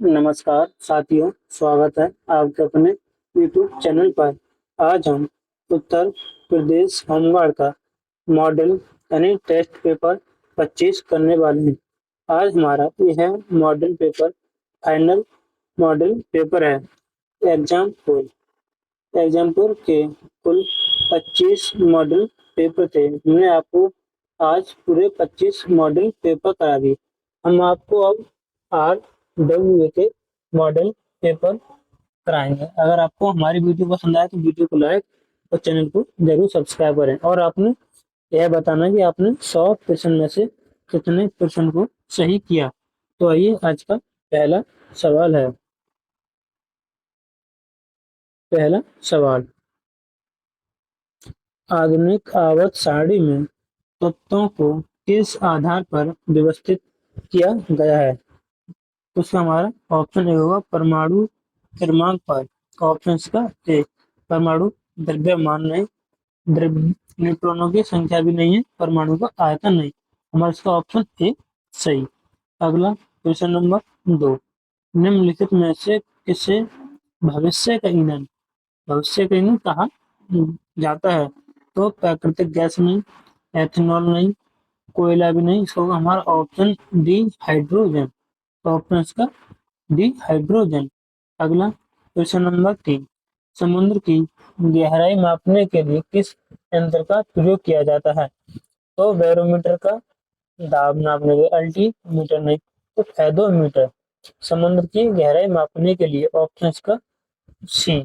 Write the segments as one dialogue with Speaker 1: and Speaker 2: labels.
Speaker 1: नमस्कार साथियों, स्वागत है आपके अपने यूट्यूब चैनल पर। आज हम उत्तर प्रदेश होमगार्ड का मॉडल यानी टेस्ट पेपर 25 करने वाले हैं। आज हमारा यह model paper final model paper है। एग्जाम एग्जामपुर के कुल 25 मॉडल पेपर थे। हमने आपको आज पूरे 25 मॉडल पेपर करा दिए। हम आपको अब RWA के मॉडल पेपर कराएंगे। अगर आपको हमारी वीडियो पसंद आए तो वीडियो को लाइक और चैनल को जरूर सब्सक्राइब करें। और आपने यह बताना कि आपने 100% में से कितने परसेंट को सही किया। तो आइए, आज का पहला सवाल। आधुनिक आवर्त सारणी में तत्वों को किस आधार पर व्यवस्थित किया गया है? तो उसका हमारा ऑप्शन ए होगा परमाणु क्रमांक पर। ऑप्शन का ए, परमाणु द्रव्यमान नहीं, द्रव्य न्यूट्रॉनों की संख्या भी नहीं है, परमाणु का आयतन नहीं। हमारा इसका ऑप्शन ए सही। अगला क्वेश्चन नंबर 2। निम्नलिखित में से किसे भविष्य का ईंधन भविष्य का ईंधन कहा जाता है? तो प्राकृतिक गैस नहीं, एथेनॉल नहीं, कोयला भी नहीं। इसका होगा हमारा ऑप्शन डी हाइड्रोजन। ऑप्शन का डी हाइड्रोजन। अगला क्वेश्चन नंबर 3। समुद्र की गहराई मापने के लिए किस यंत्र का प्रयोग किया जाता है? तो बैरोमीटर का, दाब नापने के अल्टीमीटर नहीं, तो फेदोमीटर। समुद्र की गहराई मापने के लिए ऑप्शन का सी।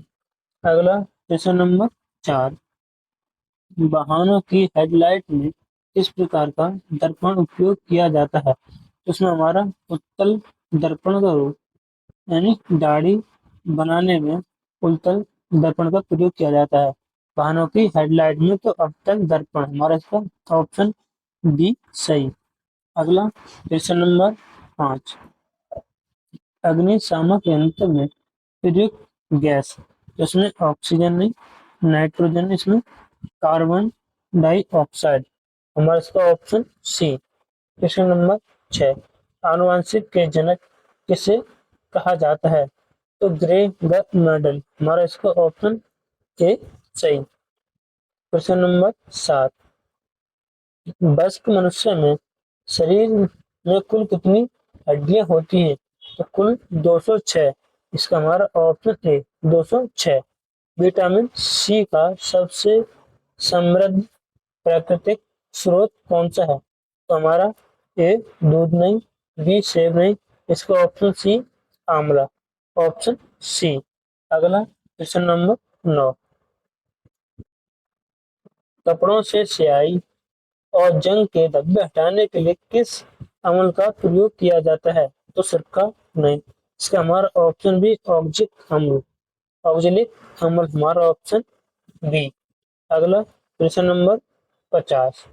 Speaker 1: अगला क्वेश्चन नंबर 4। वाहनों की हेडलाइट में किस प्रकार का दर्पण उपयोग किया जाता है? तो उसमें हमारा उत्तल दर्पण का रूप यानी दाढ़ी बनाने में उत्तल दर्पण का प्रयोग किया जाता है। वाहनों की हेडलाइट में तो अवतल दर्पण। हमारा इसका ऑप्शन बी सही। अगला क्वेश्चन नंबर 5। अग्निशामक यंत्र में प्रयुक्त गैस, इसमें ऑक्सीजन नहीं, नाइट्रोजन, इसमें कार्बन डाइऑक्साइड। हमारा इसका ऑप्शन सी। Question number 6। आनुवंशिक के जनक किसे कहा जाता है? तो ग्रे मेडल। हमारा इसका ऑप्शन ए सही। Question number 7। वयस्क मनुष्य में शरीर में कुल कितनी हड्डियां होती हैं? तो कुल 206। इसका हमारा ऑप्शन ए 206। विटामिन सी का सबसे समृद्ध प्राकृतिक स्रोत कौन सा है? तो हमारा ए दूध नहीं, बी सेब नहीं, इसका ऑप्शन सी आंवला। Option C. अगला क्वेश्चन नंबर 9। कपड़ों से स्याही और जंग के धब्बे हटाने के लिए किस अम्ल का प्रयोग किया जाता है? तो सिरका नहीं, इसका हमारा ऑप्शन बी ऑक्जिक अम्ल। ऑक्जेलिक अम्ल हमारा ऑप्शन बी। अगला क्वेश्चन नंबर 50।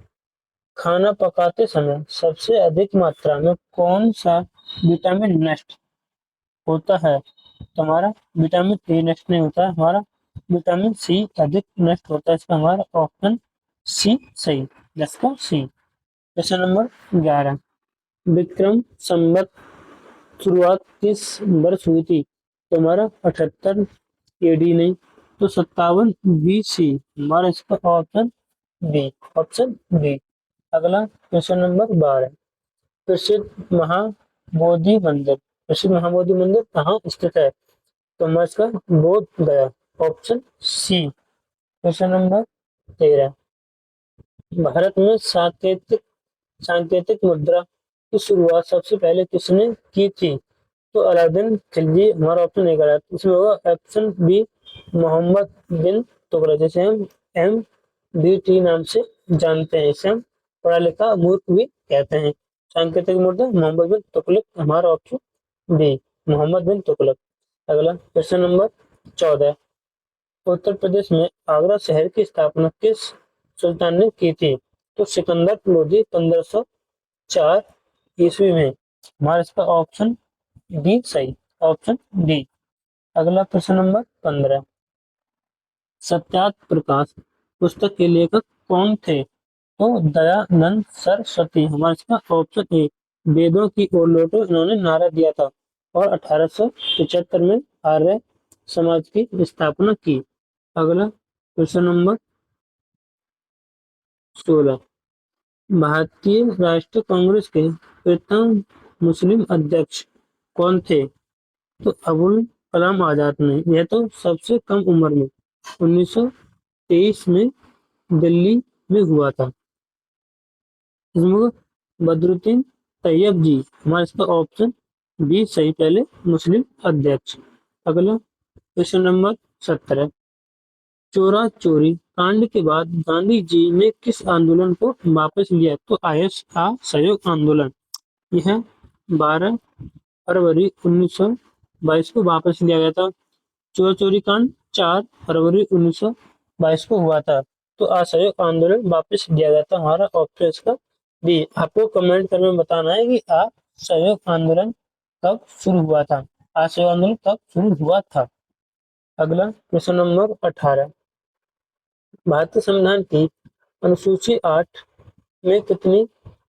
Speaker 1: खाना पकाते समय सबसे अधिक मात्रा में कौन सा विटामिन नष्ट होता है? तो हमारा विटामिन ए नष्ट नहीं होता है, हमारा विटामिन सी अधिक नष्ट होता है। इसका हमारा ऑप्शन सी सही। जिसका C. Question number 11। Vikram Samvat शुरुआत किस वर्ष हुई थी? तो हमारा 78 एडी नहीं, तो 57 BC। हमारा इसका ऑप्शन बी। Option B. अगला क्वेश्चन नंबर 12। प्रसिद्ध महाबोधि मंदिर कहाँ स्थित है? तो हमारा इसका Bodh Gaya. Option C. Question number 13। Bharat में सांकेतिक मुद्रा की शुरुआत सबसे पहले किसने की थी? तो अलाउद्दीन खिलजी। हमारा ऑप्शन ए गलत, इसमें होगा ऑप्शन बी मोहम्मद बिन तुगलक, जिसे हम MBT नाम से जानते हैं। इसे हम पढ़ा लिखा मूर्ख भी कहते हैं। सांकेतिक मुद्रा मोहम्मद बिन तुगलक। हमारा ऑप्शन बी मोहम्मद बिन तुगलक। अगला क्वेश्चन नंबर 14। उत्तर प्रदेश में आगरा शहर की स्थापना किस सुल्तान ने की थी? तो सिकंदर लोधी 1504 ईस्वी में। हमारा इसका ऑप्शन डी सही। Option D. अगला प्रश्न नंबर 15। सत्यार्थ प्रकाश पुस्तक के लेखक कौन थे? तो दयानंद सरस्वती। हमारा इसका ऑप्शन ए। वेदों की ओर लौटो, इन्होंने नारा दिया था। और 1875 में आर्य समाज की स्थापना की। अगला क्वेश्चन नंबर 16। भारतीय राष्ट्रीय कांग्रेस के प्रथम मुस्लिम अध्यक्ष कौन थे? तो अबुल कलाम आजाद ने। यह तो सबसे कम उम्र में 1923 में दिल्ली में हुआ था। इसमें बदरुद्दीन तैयब जी, हमारा इसका ऑप्शन बी सही, पहले मुस्लिम अध्यक्ष। अगला क्वेश्चन नंबर 17। चोरा चोरी कांड के बाद गांधी जी ने किस आंदोलन को वापस लिया? तो असहयोग आंदोलन। यह 12 फरवरी 1922 को वापस लिया गया था। चोरा चोरी कांड 4 फरवरी 1922 को हुआ था। तो असहयोग आंदोलन वापस लिया गया था। हमारा ऑप्शन इसका बी। आपको कमेंट करके बताना है कि असहयोग आंदोलन कब शुरू हुआ था, असहयोग आंदोलन कब शुरू हुआ था। अगला क्वेश्चन नंबर 18। भारतीय संविधान की अनुसूची 8 में कितनी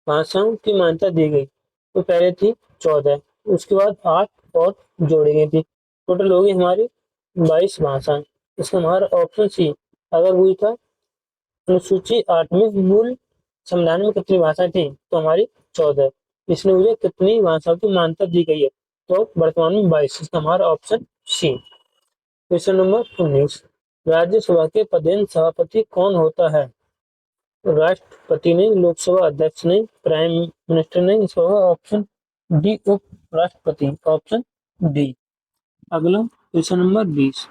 Speaker 1: भाषाओं की मान्यता दी गई? तो पहले थी 14, उसके बाद 8 और जोड़ी गई थी। टोटल होगी हमारी 22 भाषाएं। इसका हमारा ऑप्शन सी अगर हुई था अनुसूची 8 में मूल संविधान में कितनी भाषाएं थी? तो हमारी 14। इसमें मुझे कितनी भाषाओं की मान्यता दी गई है? तो वर्तमान में 22। इसका हमारा option C. Question number 19। Rajya Sabha के पदेन सभापति कौन होता है? राष्ट्रपति नहीं, लोकसभा अध्यक्ष नहीं, प्राइम मिनिस्टर नहीं। इसका होगा ऑप्शन डी उप राष्ट्रपति, ऑप्शन डी। अगला क्वेश्चन नंबर 20।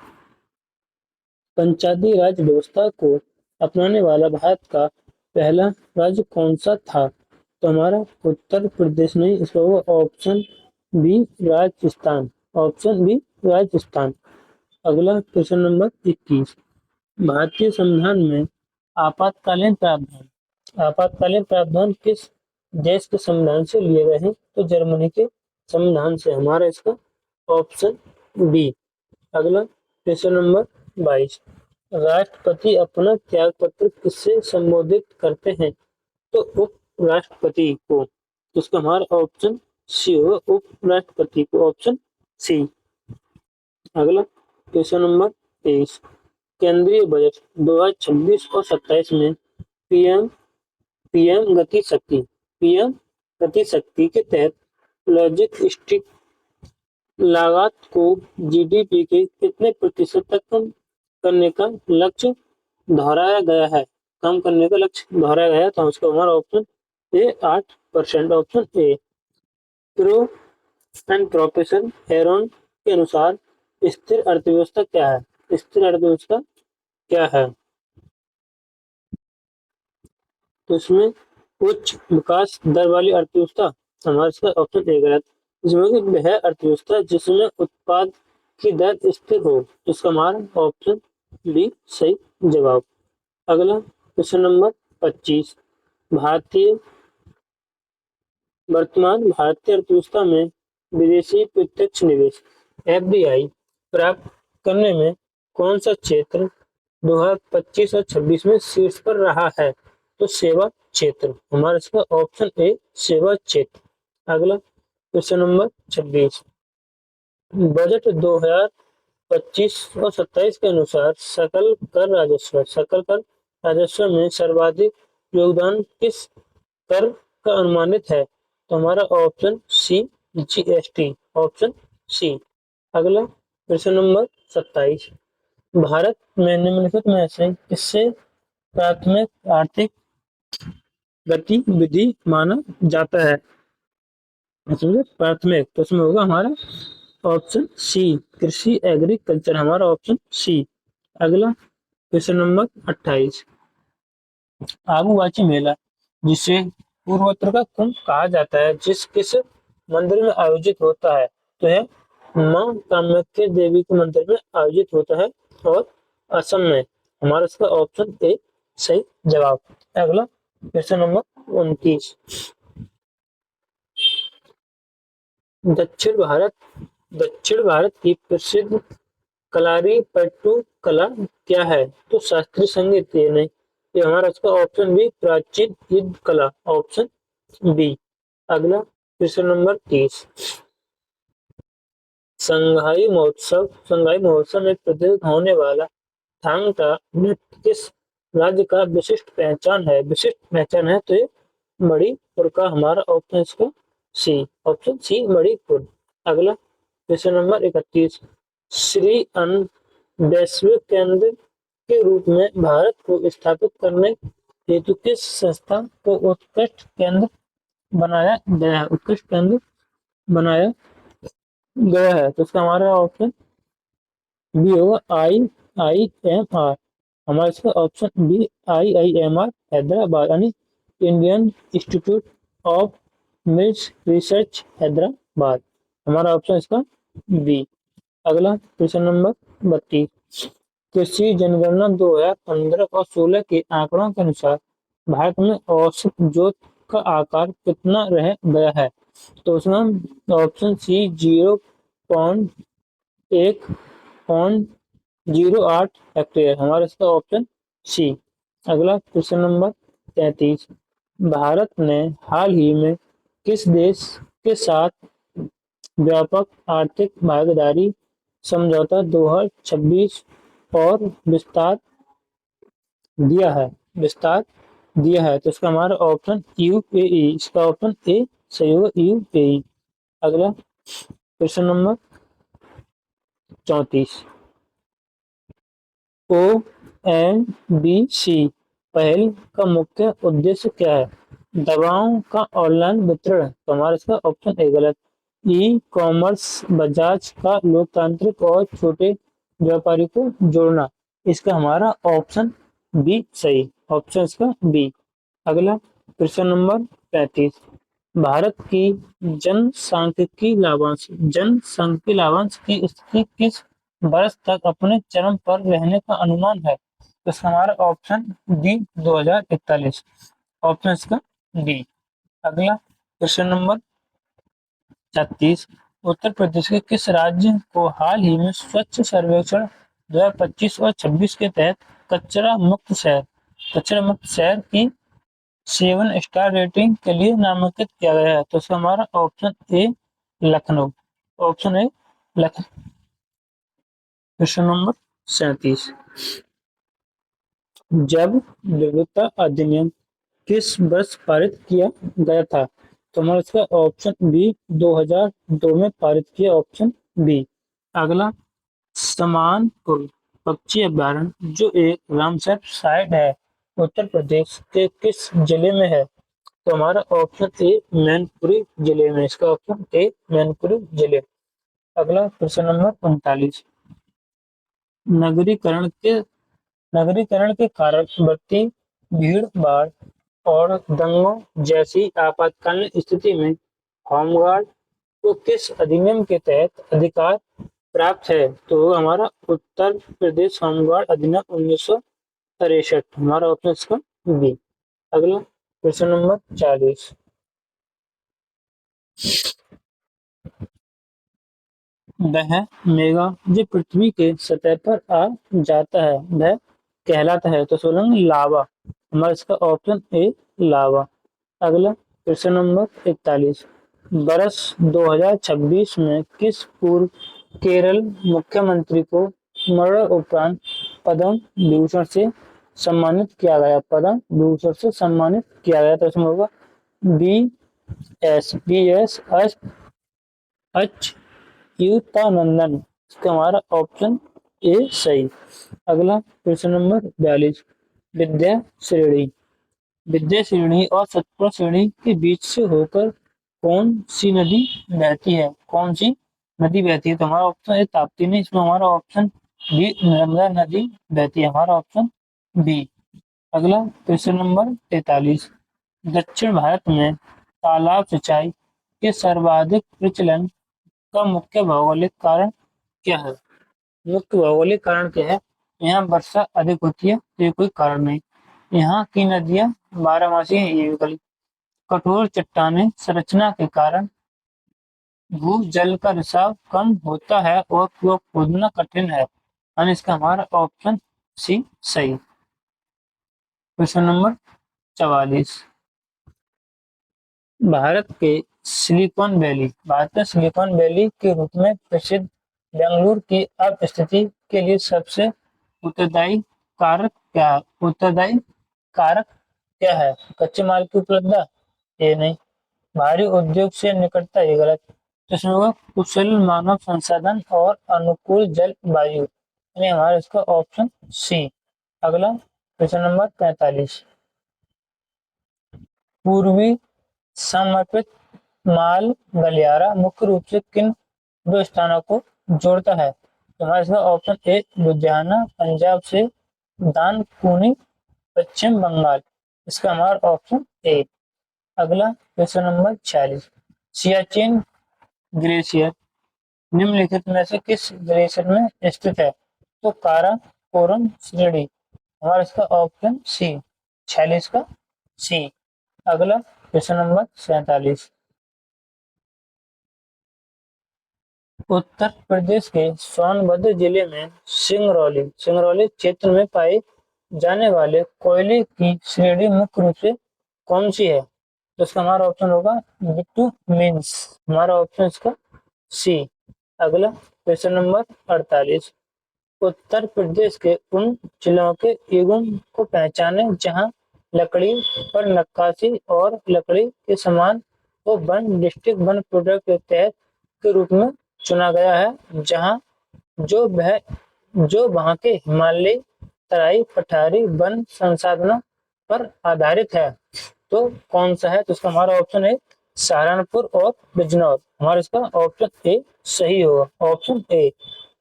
Speaker 1: पंचायती राज व्यवस्था को अपनाने वाला भारत का पहला राज्य कौन सा था? तो हमारा उत्तर प्रदेश नहीं, इसका होगा option B Rajasthan, option B Rajasthan. अगला क्वेश्चन नंबर 21। भारतीय संविधान में आपातकालीन प्रावधान किस देश के संविधान से लिए गए हैं? तो जर्मनी के संविधान से। हमारा इसका ऑप्शन बी। अगला क्वेश्चन नंबर 22। राष्ट्रपति अपना त्याग पत्र किससे संबोधित करते हैं? तो उप राष्ट्रपति को। तो इसका हमारा ऑप्शन सी होगा, उप राष्ट्रपति को, ऑप्शन सी। अगला क्वेश्चन नंबर 23। केंद्रीय बजट 2026 और 27 में पीएम पीएम गति शक्ति के तहत लॉजिस्टिक लागत को जीडीपी के कितने प्रतिशत तक कम करने का लक्ष्य दोहराया गया है? कम करने का लक्ष्य दोहराया गया है। तो उसका हमारा option A 8%, option A. Pro and professor Heron के अनुसार स्थिर अर्थव्यवस्था क्या है? स्थिर अर्थव्यवस्था क्या है? तो इसमें उच्च विकास दर वाली अर्थव्यवस्था। हमारा इसका ऑप्शन ए गलत। इसमें वह अर्थव्यवस्था जिसमें उत्पाद की दर स्थिर हो। तो इसका हमारा ऑप्शन बी सही जवाब। अगला क्वेश्चन नंबर 25। वर्तमान भारतीय अर्थव्यवस्था में विदेशी प्रत्यक्ष निवेश एफडीआई प्राप्त करने में कौन सा क्षेत्र 2025 और 26 में शीर्ष पर रहा है? तो सेवा क्षेत्र। हमारा इसका ऑप्शन ए सेवा क्षेत्र। अगला क्वेश्चन नंबर 26। बजट 2025 और 27 के अनुसार सकल कर राजस्व में सर्वाधिक योगदान किस कर का अनुमानित है? तो हमारा option C GST, option C. अगला क्वेश्चन नंबर 27। भारत में निम्नलिखित में से किससे प्राथमिक आर्थिक गतिविधि माना जाता है? प्राथमिक, तो उसमें होगा हमारा ऑप्शन सी कृषि एग्रीकल्चर, हमारा ऑप्शन सी। अगला क्वेश्चन नंबर 28। आबूबाची मेला जिसे पूर्वोत्तर का कुंभ कहा जाता है किस मंदिर में आयोजित होता है? तो है मां कामाख्या देवी के मंदिर में आयोजित होता है और असम में। हमारा इसका ऑप्शन ए सही जवाब। अगला क्वेश्चन नंबर 29। दक्षिण भारत की प्रसिद्ध कलारीपयट्टू कला क्या है? तो शास्त्रीय संगीत। ये नहीं, ये हमारा इसका ऑप्शन बी प्राचीन युद्ध कला, ऑप्शन बी। अगला क्वेश्चन नंबर 30। संघाई महोत्सव में प्रदर्शित होने वाला थांग टा नृत्य किस राज्य का विशिष्ट पहचान है? तो ये मणिपुर का हमारा ऑप्शन इसका ऑप्शन सी मणिपुर। अगला क्वेश्चन नंबर 31, श्री अन्न वैश्विक केंद्र के रूप में भारत को स्थापित करने हेतु किस संस्था को उत्कृष्ट केंद्र बनाया गया है? उत्कृष्ट केंद्र बनाया गया है, तो इसका हमारा ऑप्शन बी होगा IIMR। हमारा इसका ऑप्शन बी IIMR हैदराबाद यानी Indian institute of mills research Hyderabad. हमारा ऑप्शन इसका बी। अगला क्वेश्चन नंबर 32, कृषि जनगणना 2015 और 16 के आंकड़ों के अनुसार भारत में औसत जोत का आकार कितना रह गया है? तो उसमें ऑप्शन सी 0.1.08 हेक्टेयर। हमारा इसका ऑप्शन सी। अगला क्वेश्चन नंबर 33, भारत ने हाल ही में किस देश के साथ व्यापक आर्थिक भागीदारी समझौता 2026 और विस्तार दिया है? तो इसका हमारा ऑप्शन यूएई। इसका ऑप्शन ए सही होगा, यूएई। अगला क्वेश्चन नंबर 34, ONDC पहल का मुख्य उद्देश्य क्या है? दवाओं का ऑनलाइन वितरण। तो हमारा इसका ऑप्शन ए गलत। ई कॉमर्स, बजाज का लोकतांत्रिक और छोटे व्यापारी को जोड़ना। इसका हमारा ऑप्शन बी सही, ऑप्शन इसका बी। अगला क्वेश्चन नंबर 35, भारत की जनसांख्यिकी लाभांश की स्थिति किस वर्ष तक अपने चरम पर रहने का अनुमान है? तो हमारा ऑप्शन डी 2041, ऑप्शन इसका डी। अगला क्वेश्चन नंबर 36, उत्तर प्रदेश के किस राज्य को हाल ही में स्वच्छ सर्वेक्षण 2025 और 26 के तहत कचरा मुक्त शहर की 7 स्टार रेटिंग के लिए नामांकित किया गया है? तो हमारा option A Lucknow, option A Lucknow. Question number 37, जब विविधता अधिनियम किस वर्ष पारित किया गया था? तो हमारा इसका ऑप्शन बी 2002 में पारित किया, ऑप्शन बी। अगला समानपुर पक्षी अभ्यारण्य जो एक रामसर साइट है उत्तर प्रदेश के किस जिले में है? तो हमारा ऑप्शन ए मैनपुरी जिले में। इसका ऑप्शन ए मैनपुरी जिले। अगला क्वेश्चन नंबर 39, नगरीकरण के कारण बढ़ती भीड़ भाड़ और दंगों जैसी आपातकालीन स्थिति में होमगार्ड को किस अधिनियम के तहत अधिकार प्राप्त है? तो हमारा उत्तर प्रदेश होमगार्ड अधिनियम 1963। हमारा ऑप्शन इसका बी। अगला क्वेश्चन नंबर 40, वह मेघा जो पृथ्वी के सतह पर आ जाता है वह कहलाता है? तो सोलंग लावा। हमारा इसका ऑप्शन ए लावा। अगला क्वेश्चन नंबर 41, वर्ष 2026 में किस पूर्व केरल मुख्यमंत्री को मरणोपरांत पद्म विभूषण से सम्मानित किया गया? तो इसमें होगा बी एस अच्युतानंदन। इसका हमारा ऑप्शन ए सही। अगला क्वेश्चन नंबर 42, विद्या श्रेणी और सतपुड़ा श्रेणी के बीच से होकर कौन सी नदी बहती है? तो हमारा ऑप्शन ए ताप्ती नहीं, इसमें हमारा ऑप्शन बी नर्मदा नदी बहती है। हमारा ऑप्शन बी। अगला क्वेश्चन नंबर 43, दक्षिण भारत में तालाब सिंचाई के सर्वाधिक प्रचलन का मुख्य भौगोलिक कारण क्या है? यहाँ वर्षा अधिक होती है, तो ये कोई कारण नहीं। यहाँ की नदियां बारहमासी हैं, ये विकल्प। कठोर चट्टाने संरचना के कारण भूजल का रिसाव कम होता है और वो खोदना कठिन है, यानी इसका हमारा ऑप्शन सी सही। क्वेश्चन नंबर 44, भारत के सिलिकॉन वैली। भारत में सिलिकॉन वैली के रूप में प्रसिद्ध बेंगलुरु की अपस्थिति के लिए सबसे उत्तरदायी कारक क्या है? कच्चे माल की उपलब्धता, ये नहीं। भारी उद्योग से निकटता, ये गलत। तो इसमें होगा कुशल मानव संसाधन और अनुकूल जलवायु, यानी हमारा इसका ऑप्शन सी। अगला प्रश्न नंबर 45। पूर्वी समर्पित माल गलियारा मुख्य रूप से किन दो स्थानों को जोड़ता है? तो हमारा इसका ऑप्शन ए लुधियाना पंजाब से दानकुनी पश्चिम बंगाल, इसका हमारा ऑप्शन ए। अगला प्रश्न नंबर 46। सियाचिन ग्लेशियर निम्नलिखित में से किस ग्लेशियर में स्थित है? तो काराकोरम श्रेणी, हमारा इसका ऑप्शन सी 46 का सी। अगला प्रश्न नंबर 47। उत्तर प्रदेश के सोनभद्र जिले में सिंगरौली क्षेत्र में पाए जाने वाले कोयले की श्रेणी मुख्य रूप से कौन सी है? तो इसका हमारा ऑप्शन होगा बिटुमेन्स, हमारा ऑप्शन इसका सी। अगला प्रश्न नंबर 48। उत्तर प्रदेश के उन जिलों के युगम को पहचाने जहां लकड़ी पर नक्काशी और लकड़ी के सामान को वन डिस्ट्रिक्ट वन प्रोडक्ट के तहत के रूप में चुना गया है, जहां जो वहां के हिमालयी तराई पठारी वन संसाधनों पर आधारित है। तो कौन सा है? तो इसका हमारा ऑप्शन है सहारनपुर और बिजनौर, हमारा इसका ऑप्शन ए सही होगा, ऑप्शन ए।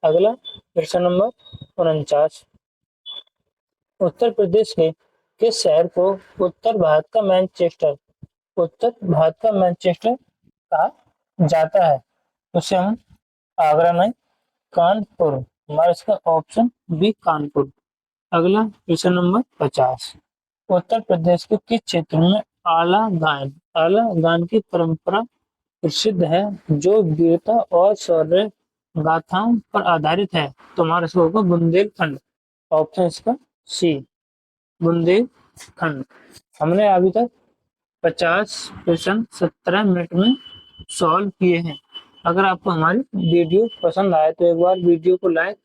Speaker 1: अगला प्रश्न नंबर 49। उत्तर प्रदेश के किस शहर को उत्तर भारत का मैनचेस्टर कहा जाता है? उसे हम आगरा नहीं, कानपुर, हमारा इसका ऑप्शन बी कानपुर। अगला प्रश्न नंबर 50। उत्तर प्रदेश के किस क्षेत्र में आला गायन की परंपरा प्रसिद्ध है, जो वीरता और शौर्य गाथाओं पर आधारित है? तो हमारा इसका होगा बुंदेलखंड, ऑप्शन इसका सी बुंदेलखंड। हमने अभी तक 50 प्रश्न 17 मिनट में सॉल्व किए हैं। अगर आपको हमारी वीडियो पसंद आए तो एक बार वीडियो को लाइक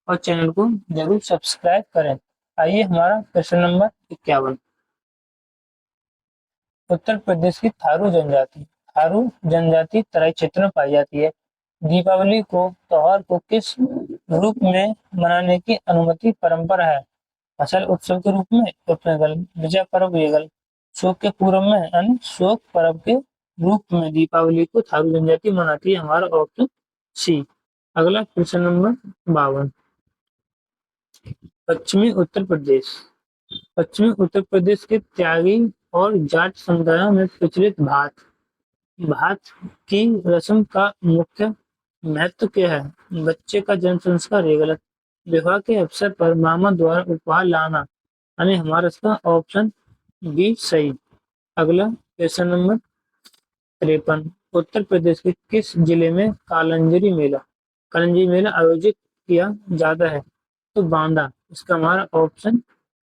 Speaker 1: और चैनल को जरूर सब्सक्राइब करें। आइए हमारा प्रश्न नंबर 51। उत्तर प्रदेश की थारू जनजाति तराई क्षेत्र में पाई जाती है। दीपावली को त्योहार को किस रूप में मनाने की अनुमति परंपरा है? फसल उत्सव के रूप में, विजय पर्व, शोक के पूर्व में, यानी शोक पर्व के रूप में दीपावली को थारू जनजाति मनाती है, हमारा ऑप्शन सी। अगला प्रश्न नंबर 52। पश्चिमी उत्तर प्रदेश के त्यागी और जाट समुदायों में प्रचलित भात की रस्म का मुख्य महत्व क्या है? बच्चे का जन्म संस्कार, ये गलत। विवाह के अवसर पर मामा द्वारा उपहार लाना, यानी हमारा इसका ऑप्शन बी सही। अगला प्रश्न नंबर 53। उत्तर प्रदेश के किस जिले में कालंजरी मेला आयोजित किया जाता है? तो बांदा, इसका हमारा ऑप्शन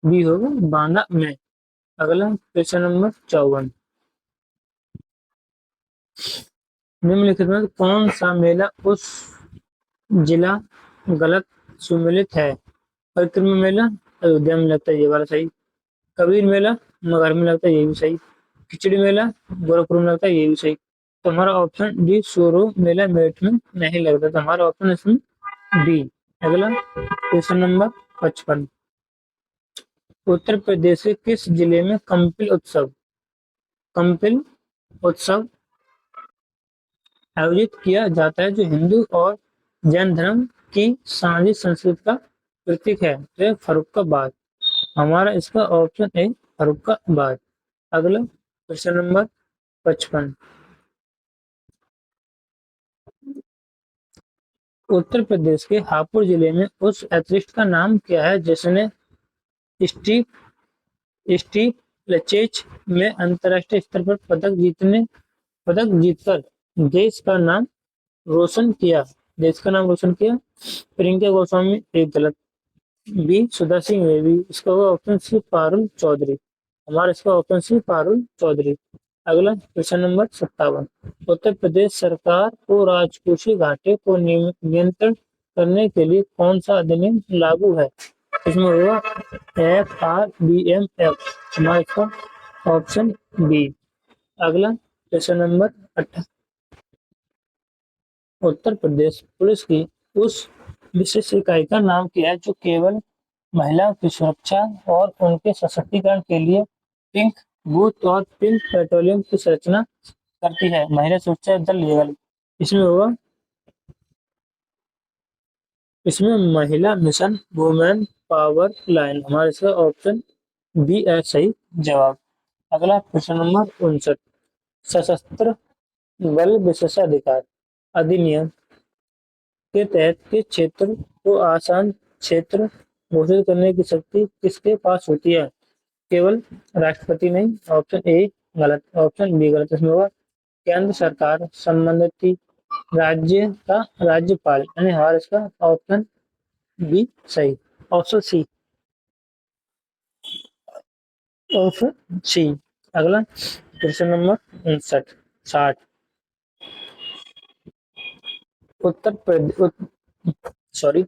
Speaker 1: बी होगा बांदा में। अगला प्रश्न नंबर 54। निम्नलिखित में कौन सा मेला उस जिला गलत सुमेलित है? परिक्रमा मेला अयोध्या में लगता है, ये वाला सही। कबीर मेला मगहर में लगता है, ये भी सही। खिचड़ी मेला गोरखपुर में लगता है, ये भी सही। तो हमारा ऑप्शन डी सोरो मेला मेरठ में नहीं लगता, तो हमारा ऑप्शन इसमें डी। अगला क्वेश्चन नंबर 55। उत्तर प्रदेश के किस जिले में कंपिल उत्सव आयोजित किया जाता है, जो हिंदू और जैन धर्म की साझी संस्कृति का प्रतीक है? तो फर्रुखाबाद, हमारा इसका ऑप्शन है फर्रुखाबाद। अगला प्रश्न नंबर 55। उत्तर प्रदेश के हापुड़ जिले में उस एथलीट का नाम क्या है जिसने स्टीप लचेज में अंतरराष्ट्रीय स्तर पर पदक जीतकर देश का नाम रोशन किया? प्रियंका गोस्वामी, एक गलत। बी सुधा सिंह, इसका होगा ऑप्शन सी पारुल चौधरी, हमारा इसका ऑप्शन सी पारुल चौधरी। अगला क्वेश्चन नंबर 57। उत्तर प्रदेश सरकार को राजकोषीय घाटे को नियंत्रण करने के लिए कौन सा अधिनियम लागू है? इसमें होगा FRBMF। हमारा इसका ऑप्शन बी। अगला question number 8। Uttar Pradesh police की उस विशेष इकाई का नाम क्या है जो केवल महिलाओं की सुरक्षा और उनके सशक्तिकरण के लिए पिंक बूथ और पिंक पेट्रोलियम की संरचना करती है? महिला सुरक्षा दल लेवल। इसमें होगा, इसमें महिला मिशन वुमेन पावर लाइन। हमारा इसका ऑप्शन बी है सही जवाब। अगला क्वेश्चन नंबर 59। सशस्त्र बल विशेषाधिकार अधिनियम के तहत किस क्षेत्र को आसान क्षेत्र घोषित करने की शक्ति किसके पास होती है? केवल राष्ट्रपति नहीं। ऑप्शन ए गलत, ऑप्शन बी गलत। इसमें होगा केंद्र सरकार, संबंधित राज्य का राज्यपाल। यानी हमारा इसका ऑप्शन बी सही। Option C, option C. अगला question number 59 60। Uttar Pradesh sorry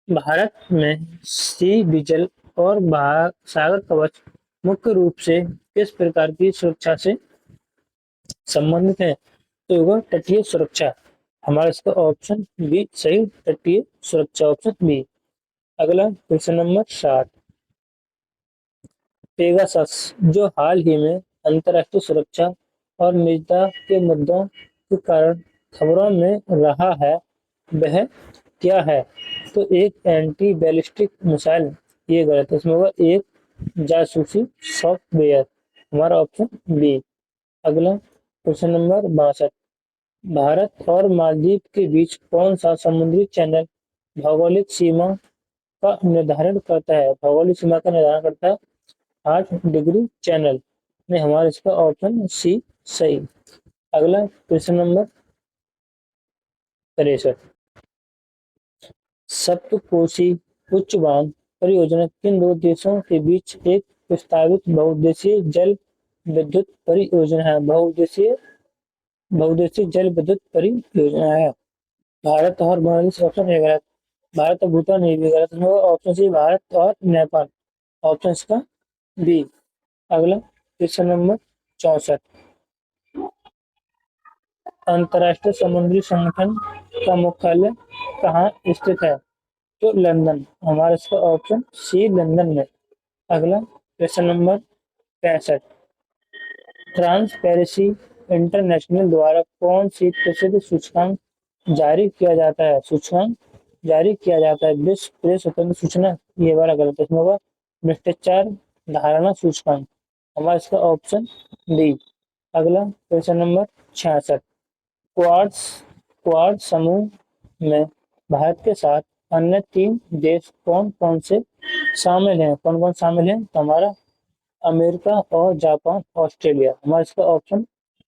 Speaker 1: Bharat में सी विजिल और सागर कवच मुख्य रूप से किस प्रकार की सुरक्षा से संबंधित है? तो होगा तटीय सुरक्षा। हमारा इसका ऑप्शन बी सही, तटीय सुरक्षा, ऑप्शन बी। अगला क्वेश्चन नंबर 60। पेगासस जो हाल ही में अंतर्राष्ट्रीय सुरक्षा और निजता के मुद्दों के कारण खबरों में रहा है, वह क्या है? तो एक एंटी बैलिस्टिक मिसाइल, ये गलत है। इसमें होगा एक जासूसी सॉफ्टवेयर। हमारा ऑप्शन बी। अगला क्वेश्चन नंबर 62। भारत और मालदीव के बीच कौन सा समुद्री चैनल भौगोलिक सीमा का निर्धारण करता है? भौगोलिक सीमा का निर्धारण करता है 8 डिग्री चैनल में। हमारा इसका ऑप्शन सी सही। अगला क्वेश्चन नंबर 63। सप्तकोशी उच्च बांध परियोजना किन दो देशों के बीच एक प्रस्तावित बहुउद्देशीय जल विद्युत परियोजना है? बहुउद्देशीय बहुउद्देशीय जल विद्युत परियोजना है। भारत और बांग्लादेश, ऑप्शन ए गलत। भारत और भूटान, ये भी गलत। ऑप्शन सी भारत और नेपाल, ऑप्शन इसका बी। अगला क्वेश्चन नंबर 64। अंतर्राष्ट्रीय समुद्री संगठन का मुख्यालय कहाँ स्थित है? तो लंदन। हमारा इसका ऑप्शन सी लंदन में। अगला क्वेश्चन नंबर 65। ट्रांसपेरेंसी इंटरनेशनल द्वारा कौन सी प्रसिद्ध सूचकांक जारी किया जाता है? सूचकांक जारी किया जाता है विश्व प्रेस स्वतंत्र सूचना, ये वाला गलत है। इसमें होगा भ्रष्टाचार धारणा सूचकांक। हमारा इसका ऑप्शन डी। अगला क्वेश्चन नंबर 66। क्वाड्स क्वाड समूह में भारत के साथ अन्य 3 देश कौन कौन से शामिल हैं? कौन कौन शामिल हैं? तो हमारा अमेरिका और जापान, ऑस्ट्रेलिया। हमारा इसका ऑप्शन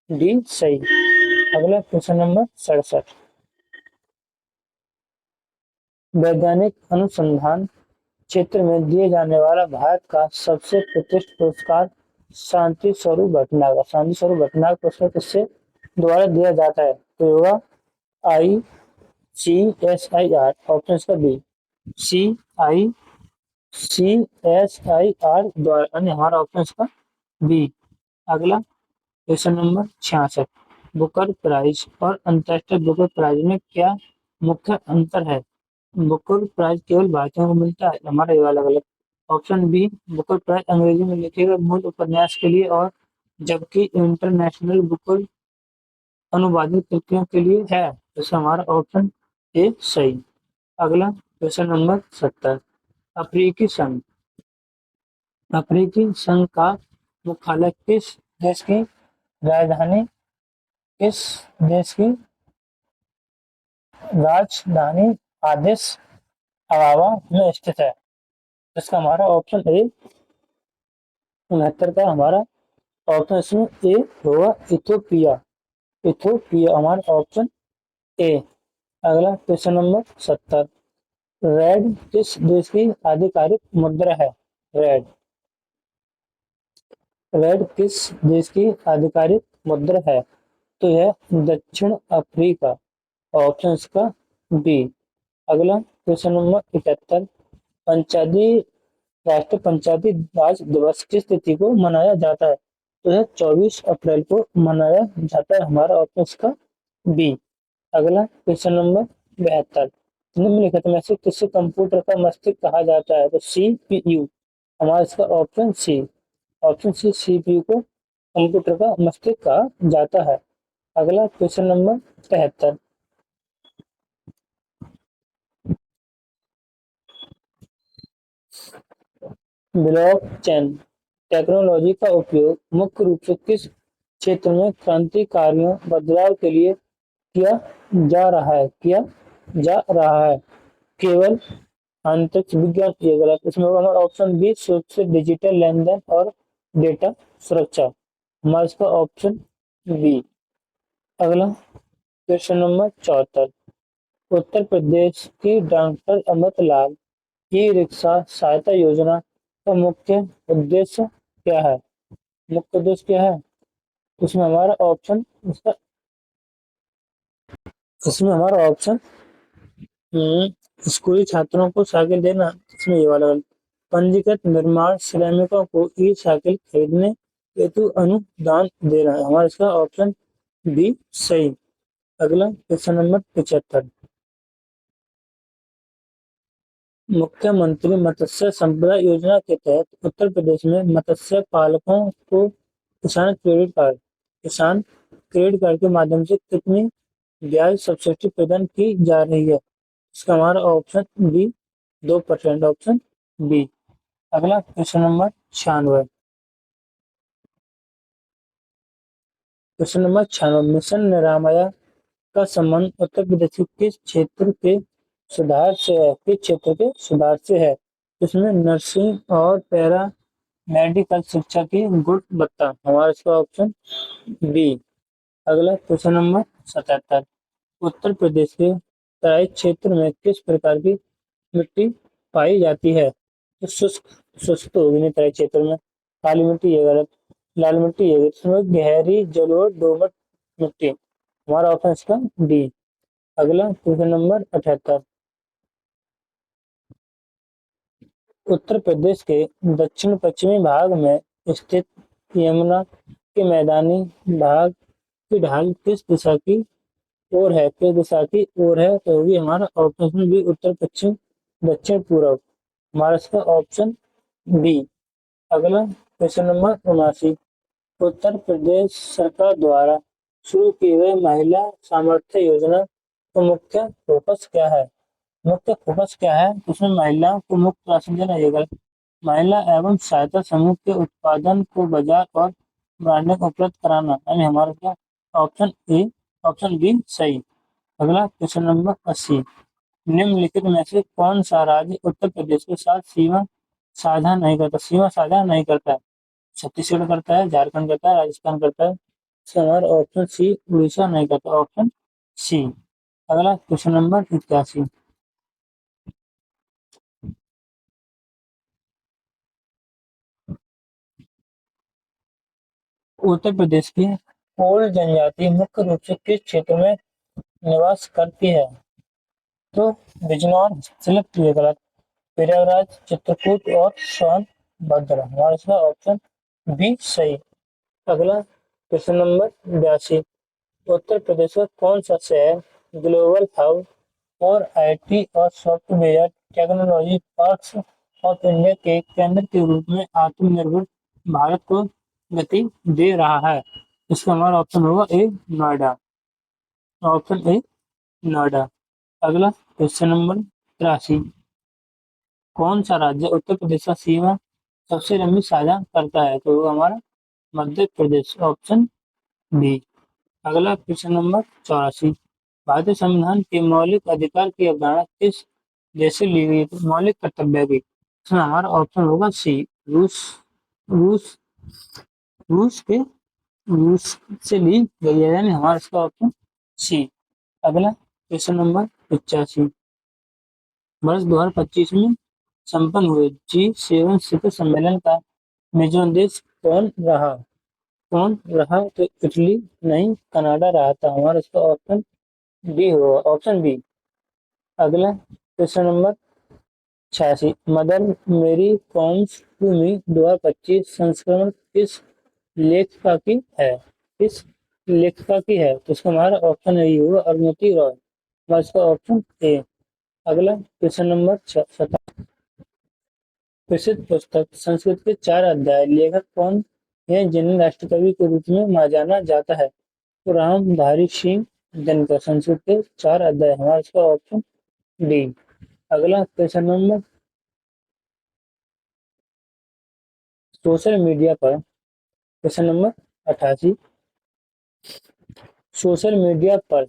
Speaker 1: डी सही। अगला क्वेश्चन नंबर 67। वैज्ञानिक अनुसंधान क्षेत्र में दिए जाने वाला भारत का सबसे प्रतिष्ठित पुरस्कार शांति स्वरूप भटनागर पुरस्कार किससे द्वारा दिया जाता है? तो होगा ICSIR, ऑप्शन इसका बी। CICSIR द्वारा, यानी हमारा ऑप्शन इसका बी। अगला क्वेश्चन नंबर 66। बुकर प्राइज और अंतर्राष्ट्रीय बुकर प्राइज में क्या मुख्य अंतर है? बुकर प्राइज केवल भारतीयों को मिलता है, हमारा ये वाला गलत। ऑप्शन बी, बुकर प्राइज अंग्रेजी में लिखे गए मूल उपन्यास के लिए और जबकि इंटरनेशनल बुकर अनुवादित कृतियों के लिए है। इसका हमारा ऑप्शन ए सही। अगला क्वेश्चन नंबर 70। अफ्रीकी संघ अफ्रीकी संघ का मुख्यालय किस देश की राजधानी किस देश की राजधानी आदिस अबाबा में स्थित है? इसका हमारा ऑप्शन ए 69 का हमारा ऑप्शन इसमें ए होगा इथियोपिया। इथियोपिया हमारा ऑप्शन ए। अगला क्वेश्चन नंबर 70। रेड किस देश की आधिकारिक मुद्रा है? रेड रेड किस देश की आधिकारिक मुद्रा है? तो यह दक्षिण अफ्रीका। ऑप्शन का बी। अगला क्वेश्चन नंबर 71। पंचायती राष्ट्रीय पंचायती राज दिवस किस तिथि को मनाया जाता है? तो यह 24 अप्रैल को मनाया जाता है। हमारा ऑप्शन का बी। अगला क्वेश्चन नंबर 72। निम्नलिखित में से किसे कंप्यूटर का मस्तिष्क कहा जाता है? तो सीपीयू। हमारा इसका option C. Option C, CPU को कंप्यूटर का मस्तिष्क कहा जाता है। अगला क्वेश्चन नंबर 73। ब्लॉकचेन टेक्नोलॉजी का उपयोग मुख्य रूप से किस क्षेत्र में क्रांतिकारियों बदलाव के लिए किया जा रहा है? केवल अंतरिक्ष विज्ञान, ये गलत। इसमें होगा हमारा ऑप्शन बी, सुरक्षित डिजिटल लेन देन और डेटा सुरक्षा। हमारा इसका ऑप्शन बी। अगला क्वेश्चन नंबर 74। उत्तर प्रदेश की डॉक्टर अमृतलाल ई रिक्शा सहायता योजना का मुख्य उद्देश्य क्या है? मुख्य उद्देश्य क्या है? इसमें हमारा ऑप्शन इसका इसमें हमारा ऑप्शन स्कूली छात्रों को साइकिल देना। इसमें ये वाला पंजीकृत निर्माण श्रमिकों को ई साइकिल खरीदने हेतु अनुदान देना है। हमारा इसका ऑप्शन बी सही। अगला क्वेश्चन नंबर 75। मुख्यमंत्री मत्स्य संपदा योजना के तहत उत्तर प्रदेश में मत्स्य पालकों को किसान क्रेडिट कार्ड के माध्यम से कितनी ब्याज सब्सिडी प्रदान की जा रही है? इसका हमारा ऑप्शन बी 2%। Option B. अगला question number 96। Question number 96। Mission Niramaya का संबंध उत्तर प्रदेश के किस क्षेत्र के सुधार से है? किस क्षेत्र के सुधार से है? इसमें नर्सिंग और पैरा मेडिकल शिक्षा की गुणवत्ता। हमारा इसका ऑप्शन बी। अगला क्वेश्चन नंबर 77। उत्तर प्रदेश के तराई क्षेत्र में किस प्रकार की मिट्टी पाई जाती है? तो शुष्क शुष्क तो होगी नहीं तराई क्षेत्र में। काली मिट्टी, ये गलत। लाल मिट्टी, ये गलत। इसमें गहरी जलोढ़ दोमट मिट्टी। हमारा ऑप्शन इसका डी। अगला क्वेश्चन नंबर 78। उत्तर प्रदेश के दक्षिण पश्चिमी भाग में स्थित यमुना के मैदानी भाग की ढाल किस दिशा की ओर है? किस दिशा की ओर है? तो होगी हमारा ऑप्शन बी, उत्तर पश्चिम दक्षिण पूर्व। हमारा इसका ऑप्शन बी। अगला क्वेश्चन नंबर 79। उत्तर प्रदेश सरकार द्वारा शुरू की गई महिला सामर्थ्य योजना का मुख्य फोकस क्या है? मुख्य फोकस क्या है? उसमें महिलाओं को मुक्त राशन देना, ये गलत। महिला एवं सहायता समूह के उत्पादन को बाजार और ब्रांडिंग उपलब्ध कराना, यानी हमारा क्या ऑप्शन ए। ऑप्शन बी सही। अगला क्वेश्चन नंबर 80। निम्नलिखित में से कौन सा राज्य उत्तर प्रदेश के साथ सीमा साझा नहीं करता है? छत्तीसगढ़ करता है, झारखंड करता है, राजस्थान करता है। इसका हमारा ऑप्शन सी, उड़ीसा नहीं करता। Option C. अगला क्वेश्चन नंबर 81। उत्तर प्रदेश की कोल जनजाति मुख्य रूप से किस क्षेत्र में निवास करती है? तो बिजनौर, सिलेक्ट, ये गलत। प्रयागराज, चित्रकूट और सोनभद्र। हमारा इसका ऑप्शन बी सही। अगला क्वेश्चन नंबर 82। उत्तर प्रदेश का कौन सा शहर ग्लोबल हब और आईटी और software technology parks of India के केंद्र के रूप में आत्मनिर्भर भारत को गति दे रहा है? इसका हमारा ऑप्शन होगा A, Noida. Option A, Noida. अगला क्वेश्चन नंबर 83। कौन सा राज्य उत्तर प्रदेश का सीमा सबसे लंबी साझा करता है? तो वो हमारा मध्य प्रदेश। Option B. अगला क्वेश्चन नंबर 84। भारतीय संविधान के मौलिक अधिकार की अवधारणा किस देश से ली गई है? तो मौलिक कर्तव्य की। इसमें हमारा ऑप्शन होगा सी, रूस। रूस रूस के रूस से ली गई है, यानी हमारा इसका ऑप्शन सी। अगला क्वेश्चन नंबर 85। वर्ष 2025 में संपन्न हुए G7 शिखर सम्मेलन का मेजर देश कौन रहा? कौन रहा तो इटली नहीं कनाडा रहा था। हमारा इसका ऑप्शन बी होगा, ऑप्शन बी। अगला क्वेश्चन नंबर 86, मदर मेरी कॉम्स टू मी 2025 संस्करण किस लेखिका की है? किस लेखिका की है? तो इसका हमारा ऑप्शन यही होगा, अरुंधति रॉय। हमारा इसका ऑप्शन ए। अगला क्वेश्चन नंबर 57, प्रसिद्ध पुस्तक संस्कृत के 4 अध्याय लेखक कौन है जिन्हें राष्ट्रकवि के रूप में जाना जाता है? तो रामधारी सिंह दिनकर। संस्कृत के 4 अध्याय, हमारा इसका ऑप्शन डी। अगला क्वेश्चन नंबर, सोशल मीडिया पर क्वेश्चन नंबर 88, सोशल मीडिया पर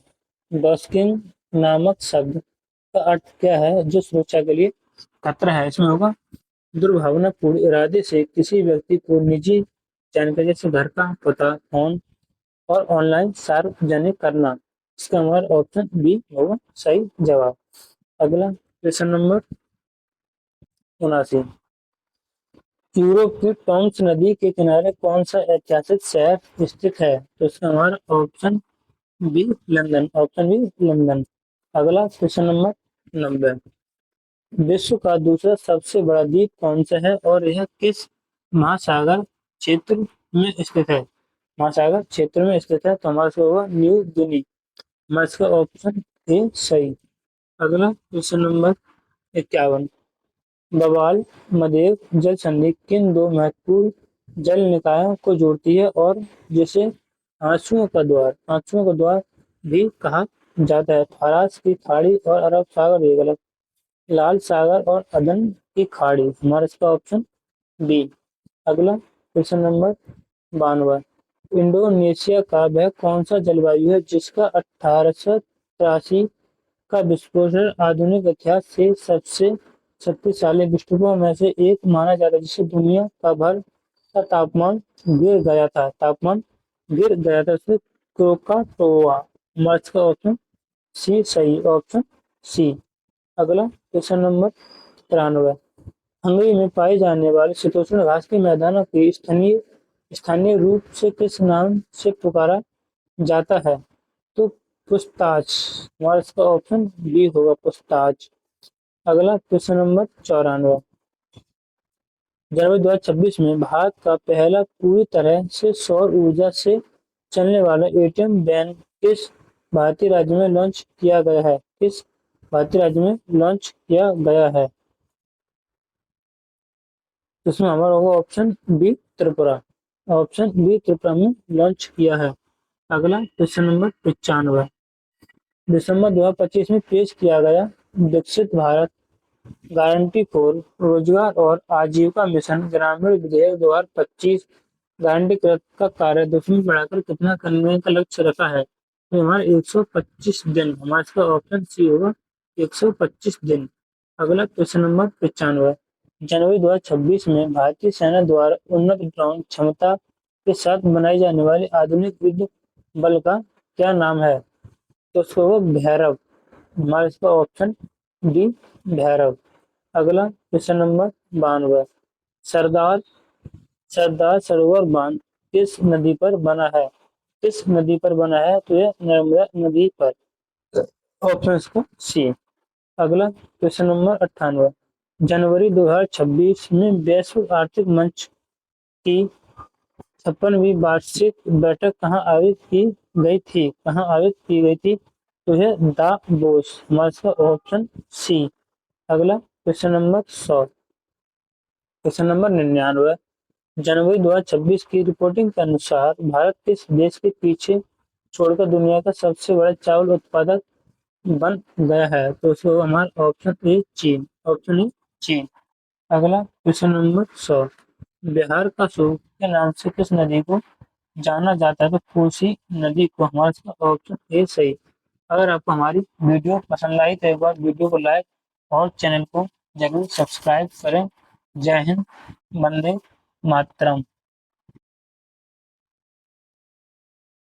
Speaker 1: डॉक्सिंग नामक शब्द का अर्थ क्या है जो सुरक्षा के लिए खतरा है? इसमें होगा दुर्भावनापूर्ण इरादे से किसी व्यक्ति को निजी जानकारी जैसे घर का पता, फोन और ऑनलाइन सार्वजनिक करना। इसका हमारा ऑप्शन बी होगा सही जवाब। अगला क्वेश्चन नंबर 79, यूरोप की टॉम्स नदी के किनारे कौन सा ऐतिहासिक शहर स्थित है? तो इसका हमारा option B London, option B London. अगला क्वेश्चन नंबर 90, विश्व का दूसरा सबसे बड़ा द्वीप कौन सा है और यह किस महासागर क्षेत्र में स्थित है? महासागर क्षेत्र में स्थित है, तो हमारा इसका होगा न्यू गिनी। हमारा इसका ऑप्शन ए सही। अगला क्वेश्चन नंबर 51, बवाल मदेव जल संधि किन दो महत्वपूर्ण जल निकायों को जोड़ती है और जिसे आंसुओं का द्वार भी कहा जाता है? फारस की खाड़ी और अरब सागर, ये गलत। लाल सागर और अदन की खाड़ी, हमारा इसका ऑप्शन बी। अगला क्वेश्चन नंबर 92, इंडोनेशिया का वह कौन सा जलवायु है जिसका 1883 का विस्फोटन आधुनिक इतिहास से सबसे शक्तिशाली विस्फोटों में से एक माना जाता है, जिससे दुनिया का भर का तापमान गिर गया था उसमें क्रोकाटोआ। हमारा इसका ऑप्शन सी सही, ऑप्शन सी। अगला क्वेश्चन नंबर 93, हंगरी में पाए जाने वाले शीतोष्ण घास के मैदानों की स्थानीय स्थानीय रूप से किस नाम से पुकारा जाता है? तो पुछताछ, हमारा इसका ऑप्शन बी होगा, पुछताछ। अगला क्वेश्चन नंबर 94, जनवरी 2026 में भारत का पहला पूरी तरह से सौर ऊर्जा से चलने वाला एटीएम वैन किस भारतीय राज्य में लॉन्च किया गया है? किस भारतीय राज्य में लॉन्च किया गया है? इसमें हमारा होगा option B Tripura, option B Tripura में लॉन्च किया है। अगला क्वेश्चन नंबर 95, दिसंबर 2025 में पेश किया गया विकसित भारत गारंटी फॉर रोजगार और आजीविका मिशन ग्रामीण विधेयक 2025 गारंटी का कार्य 10वीं में बढ़ाकर कितना करने का लक्ष्य रखा है? तो हमारे 125 दिन, हमारा इसका ऑप्शन सी होगा 125 दिन। अगला क्वेश्चन नंबर 95, जनवरी 2026 में भारतीय सेना द्वारा उन्नत ड्रोन क्षमता के साथ बनाई जाने वाली आधुनिक युद्ध बल का क्या नाम है? तो उसको होगा भैरव। हमारा इसका ऑप्शन डी भैरव। अगला क्वेश्चन नंबर 92, सरदार सरदार सरोवर बांध किस नदी पर बना है? किस नदी पर बना है? तो यह नर्मदा नदी पर, ऑप्शन इसका सी। अगला क्वेश्चन नंबर 98, जनवरी 2026 में वैश्विक आर्थिक मंच की 56वीं वार्षिक बैठक कहाँ आयोजित की गई थी? कहाँ आयोजित की गई थी? तो है दावोस, हमारा इसका ऑप्शन सी। अगला क्वेश्चन नंबर 100, क्वेश्चन नंबर 99, जनवरी 2026 की रिपोर्टिंग के अनुसार भारत किस देश के पीछे छोड़कर दुनिया का सबसे बड़ा चावल उत्पादक बन गया है? तो उसको हमारा ऑप्शन ए चीन, ऑप्शन ए चीन। अगला क्वेश्चन नंबर 100, बिहार का सूप के नाम से किस नदी को जाना जाता है? तो कोसी नदी को, हमारा इसका ऑप्शन ए सही। अगर आपको हमारी वीडियो पसंद आई तो एक बार वीडियो को लाइक और चैनल को जरूर सब्सक्राइब करें। जय हिंद, वंदे मातरम।